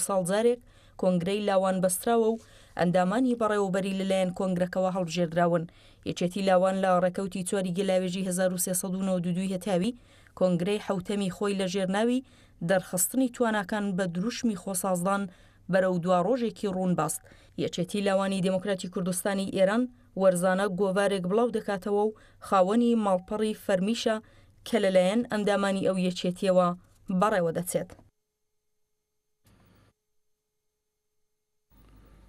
ساڵجارێک کۆنگرەی لاوان بەستراوە و ئەندامانی بەڕێوەبەری لەلایەن کۆنگرەکەەوە هەڵبژێردراون. یەکێتی لاوان لە ڕێکەوتی 4 گەلاوێژی 1392 هێتاوی کۆنگرەی حوتەمی خۆی لە ژێرناوی دەرخستنی تواناکان بە دروشمی خۆسازدان بەرەو دوا ڕۆژێکی ڕوون باست. یەکێتی لاوانی دموکراتی کوردستانی ئێران وەرزانە گۆڤارێک بڵاو دەکاتەوە و خاوەنی ماڵپەڕی فەرمیشە کە لەلایەن ئەندامانی ئەو یەکێتیەوە بەڕێوە دەچێت.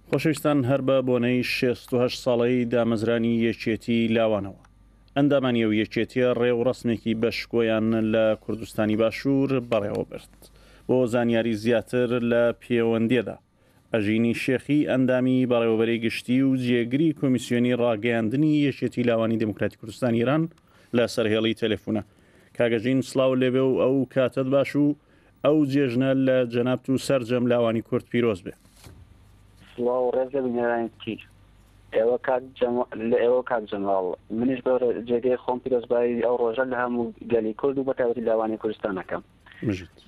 خۆشەویستان، هەر بە بۆنەی 68 ساڵەی دامەزرانی یەکێتی لاوانەوە ئەندامانی ئەو یەکێتیە ڕێوڕسمێکی بەشکۆیان لە کوردستانی باشوور بەڕێوە برد. بۆ زانیاری زیاتر لە پەیوەندیەدا ئەژینی شێخی ئەندامی بەڕێوەبەری گشتی و جێگری کۆمیسیۆنی ڕاگەیاندنی یەکێتی لاوانی دموکراتی کوردستانی ئێران لە سەرهێڵی تەلەفۆنە. کاگەژین سڵاو لێبێ و ئەو کاتت باش و ئەو جێژنە لە جەنابەت و سەرجەم لاوانی کورد پیرۆز بێ. سڵاو ڕێزە بنێرانێتی لە ئێوە کاک جەناڵ، منیش بە جێگەی خۆم پیرۆزبایی ئەو ڕۆژە لە هەموو گەلی کورد و بە تایبەتی لاوانی کوردستانەکەم.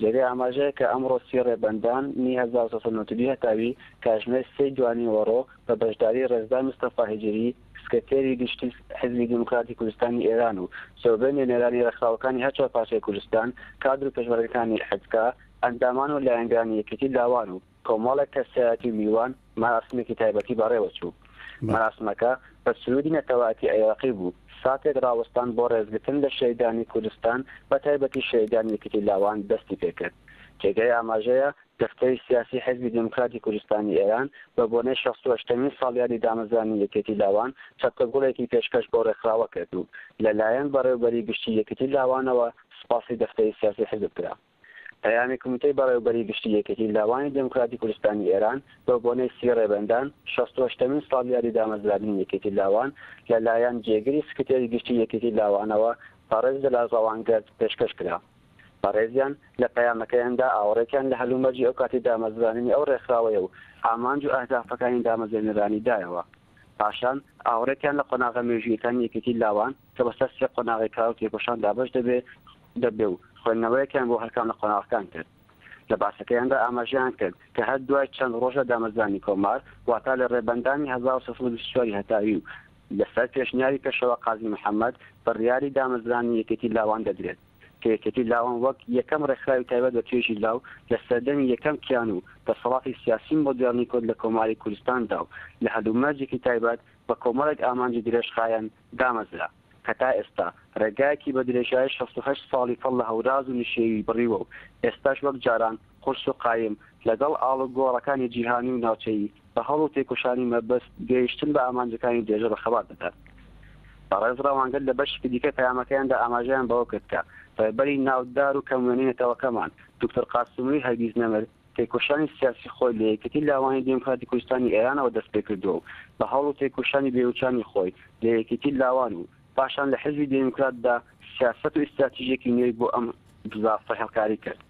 جێگەی ئاماژەیە کە ئەمڕۆ 30 ڕێبەندان 1992 هەتاوی کاتژمێر 3 دوانی وەڕۆ بە بەشداری ڕێزدار مستەفا هیجری سکرتێری گشتی حیزبی دموکراتی کوردستانی ئێران و سەرۆربەی نوێنەرانی ڕێکخراوەکانی هەر چوار پارچەی کوردستان، کادر و پێشمەرگەکانی حزبکە، ئەندامان و لایەنگانی یەکێتی لاوان و کۆمەڵێک کەسایەتی میوان مەراسمێکی تایبەتی بەڕێوە چوو. مەراسمەکە بە سرودی نەتەواتی عێراقی بوو، ساتێک ڕاوەستان بۆ ڕێزگرتن لە شەیدانی کوردستان بە تایبەتی شەیدانی یەکێتی لاوان دەستی پێکرد. جێگەی ئاماژەیە دەفتەری سیاسی حیزبی دموکراتی کوردستانی ئێران بە بۆنەی 68مین ساڵیادی دامەزرانی یەکێتی لاوان چەپکەگوڵێکی پێشکەش بۆ ڕێکخراوە کرد و لەلایەن بەڕێوەبەری گشتی یەکێتی لاوانەوە سپاسی دەفتەری سیاسی حیزب کرا. پەیامی کۆمیتەی بەڕێوەبەری گشتی یەکێتی لاوانی دموکراتی کوردستانی ئێران بە بۆنەی 30 ڕێبەندان 68مین ساڵیادی دامەزرانی یەکێتی لاوان لەلایەن جێگری سکرتێری گشتی یەکێتی لاوانەوە پارێز لە زەوانگەرد پێشکەش کرا. پارێزیان لە پەیامەکەیاندا ئاوڕێکیان لە هەلومەرجی ئەو کاتی دامەزرانی ئەو ڕێکخراوەیە و ئامانج و ئەهدافەکانی دامەزرێنەرانی دایەوە. پاشان ئاوڕێکیان لە قۆناغە مێژویەکانی یەکێتی لاوان کە بەسەر سێ قۆناغی کراو تێکۆشان دابەش دەبێ و خوێندنەوەیەکیان بۆ هەرکام لە قۆناغەکان کرد. لە باسەکەیاندا ئاماژیان کرد کە هەر دوای چەند ڕۆژە دامەزرانی کۆمار واتە لە ڕێبەندانی 1924 هەتاوی و لەسەر پێشنیاری پێشەوە قازی محەممەد بڕیاری دامەزرانی یەکێتی لاوان دەدرێت کە یەکێتی لاوان وەک یەکەم ڕێکخراوی تایبەت بە توێژی لاو لە سەردەمی یەکەم کیان و دەسەڵاتی سیاسی مۆدێرنی کورد لە کۆماری کوردستاندا و لە هەلومەرجێکی تایبەت بە کۆمەڵێک ئامانجی درێژخایەن دامەزرا کە تا ئێستا ڕێگایەکی بە درێژایی 68 ساڵی پەڵ لە هەوراز و نشێوی بڕیوە و ئێستاش وەک جاران خورس و قایم لەگەڵ ئاڵ و گۆڕەکانی جیهانی و ناوچەیی بە هەڵ و تێکۆشانی مەبەست گەیشتن بە ئامانجەکانی درێژە بەخەبات دەدات. بەڕێز ڕەوانگەر لە بەشی دیکە پەیامەکەیاندا ئاماژەیان بەوە کرد کە ڕێبەری ناودار و کەموێنێتەوەکەمان دکتۆر قاسملووی هەرگیز نەمر تێکۆشانی سیاسی خۆی لە یەکێتی لاوانی دموکراتی کوردستانی ئێرانەوە دەست پێ کردووە و بە هەڵ و تێکۆشانی بێوچانی خۆی لە یەکێتی لاوان و پاشان لە حزبی دموکراتدا سیاست و ئیستراتیژیەکی نوێی بۆ ئەم بزافتە هەڵکاری کرد.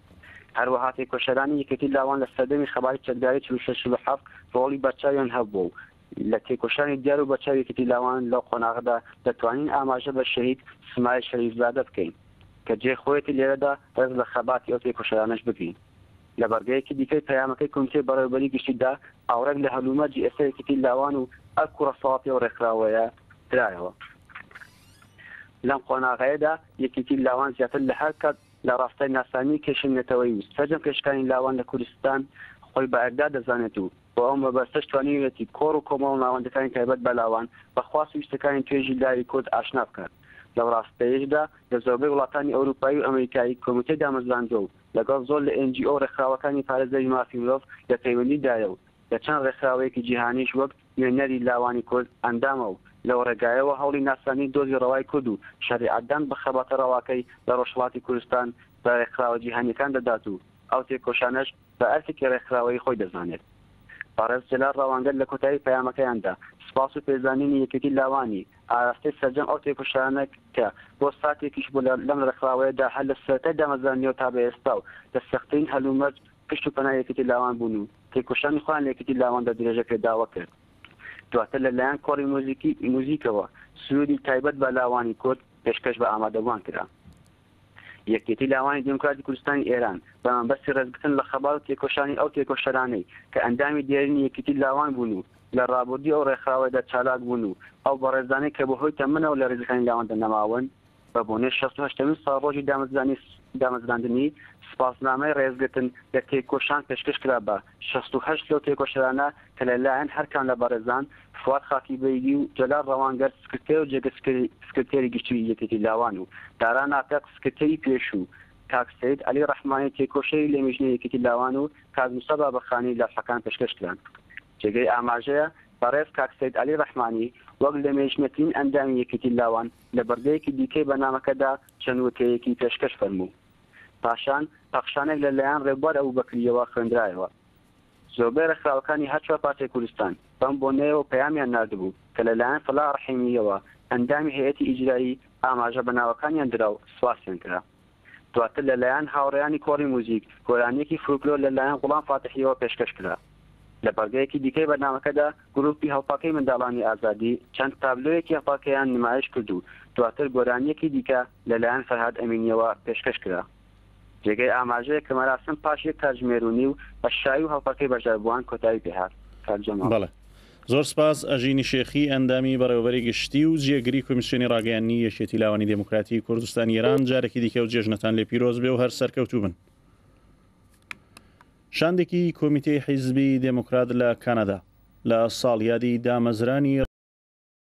هەروەها تێکۆشەرانی یەکێتی لاوان لە سەردەمی خەباری چەکداری 46 ڕۆڵی بەرچاویان هەبوو و لە تێکۆشانی دیار و بەرچاوی یەکێتی لاوان لەو قۆناغدا دەتوانین ئاماژە بە شەهید سمایل شەریفزادە بکەین کە جێ خۆیەتی لێرەدا ڕێز لە خەباتی ئەو تێکۆشەرانەش بگرین. لە بەرگەیەکی دیکەی پەیامەکەی کۆمیتەی بەڕێوەبەری گشتیدا ئاوڕێک لە هەلومەرجی ئێستا یەکێتی لاوان و ئەر کوڕەسەڵاتی و ڕێکخراوەیە درایەوە. لەم قۆناغەیەدا یەکێتی لاوان زیاتر لە هەر کات لە ڕاستای ناسانی کێشێنێتەوەی ویست سەرجەم کێشەکانی لاوان لە کوردستان خۆی بە ئەردا دەزانێت و بۆ ئەو مەبەستەش توانیوێتی کۆڕ و کۆمەڵ ناوەندەکانی تایبەت بە لاوان بەخواست ویستەکانی توێژی لاوی کورد ئاشنا بکات. لەو ڕاستەیەشدا لە زۆربەی وڵاتانی ئەوروپایی و ئەمریکایی کۆمیتەی دامەزراندووە و لەگەڵ زۆر لە NGO ڕێکخراوەکانی پارێزەری مافی مرۆڤ لە پەیوەندیدایە و لە چەند ڕێکخراوەیەکی جیهانیش وەک نوێنەری لاوانی کورد ئەندامە و لەو ڕێگایەوە هەوڵی ناسانی دۆزی ڕەوای کورد و شەریعەتدان بە خەباتە ڕەواکەی لە ڕۆژهەڵاتی کوردستان بە ڕێکخراوە جیهانیەکان دەدات و ئەو تێکۆشانەش بە ئەرکێکی ڕێکخراوەی خۆی دەزانێت. پارێز جەلال ڕەوانگەر لە کۆتایی پەیامەکەیاندا سپاس و پێزانینی یەکێتی لاوانی ئاراستەی سەرجەم ئەو تێکۆشانە کە بۆ ساتێکیش بوو لەم ڕێکخراوەیەدا هەر لە سەرەتای دامەزرانیەوە تا بە ئێستا و لە سەختەرین هەلومەرج پشت و پەنای یەکێتی لاوان بوون و تێکۆشانی خۆیان لە یەکێتی لاواندا درێژە پێداوە کرد. دواتر لەلایەن کۆڕی موزیکەوە سرودی تایبەت بە لاوانی کورد پێشکەش بە ئامادەبوان کرا. یەکێتی لاوانی دموکراتی کوردستانی ئێران بەمانبەستی ڕێزگرتن لە خەباڵ و تێکۆشانی ئەو تێکۆشەرانەی کە ئەندامی دیێرینی یەکێتی لاوان بوون و لە ڕابردی ئەو ڕێکخراوەدا چالاک بوون و ئەو بەڕێزانەی کە بەهۆی تەمەنەوە لە ڕێزەکانی لاواندا نەماون بە بۆنەی 68مین ساڵ ڕۆژی دامەزراندنی سپاسنامەی ڕێزگرتن لە تێکۆشان پێشکەش کرا بە 68 لەو تێکۆشەرانە کە لەلایەن هەرکان لە بەڕێزان فواد خاکی بەیگی و جەلال ڕەوانگەر سکرتێر و جێگە سکرتێری گشتی یەکێتی لاوان و داران ئافاق سکرتێری پێشوو کاک سەید عەلی ڕەحمانی تێکۆشەی لێمێژنەی یەکێتی لاوان و کاک موسا بابەخانی لاپەکان پێشکەش کران جێگەی ئاماژەیە بەڕێز کاک سەید عەلی ڕەحمانی وەک لەمێژنەترین ئەندامی یەکێتی لاوان لە بەردەیەکی دیکەی بەنامەکەدا چەند وتەیەکی پێشکەش فەرموو پاشان پەخشانێک لەلایەن ڕێبوار ئەبوبەکریەوە خوێندرایەوە زۆربەی ڕێکخراوەکانی هەرچوە پارتیای کوردستان بەم بۆنەیەوە پەیامیان نردبوو کە لەلایەن فڵا ڕەحیمیەوە ئەندامی هەیەتی ئیجرایی ئاماژە بەناوەکانیان درا و سواسیان کرا دواتر لەلایەن هاوڕێیانی کۆڕی موزیک گۆرانیەکی فولکلۆر لەلایەن غوڵام فاتحیەوە پێشکەش کرا لە بەردەیەکی دیکەی بەرنامەکەدا گروپی هەڵپاکەی منداڵانی ئازادی چەند تابلۆیەکی هەڵپاکەیان نمایش کرد و دواتر گۆرانیەکی دیکە لەلایەن فەرهاد ئەمینیەوە پێشکەش کرا جێگەی ئاماژەیە کە مەراسم پاش یەک کاتژمێرونی و بەشایی و هەڵپاکەی بەشداربووان کۆتایی پێهات بەڵێ زۆر سپاس ئەژینی شێخی ئەندامی بەڕێوەبەری گشتی و جێگری کۆمیسیۆنی ڕاگەیاندنی یەکێتی لاوانی دموکراتی کوردستانی ئێران جارێکی دیکە و جێژنەتان لێ پیرۆز بێ و هەر سەرکەوتوو بن. شاندێکی کۆمیتەی حیزبی دموکرات لە کانادا لە ساڵیادی دامەزرانی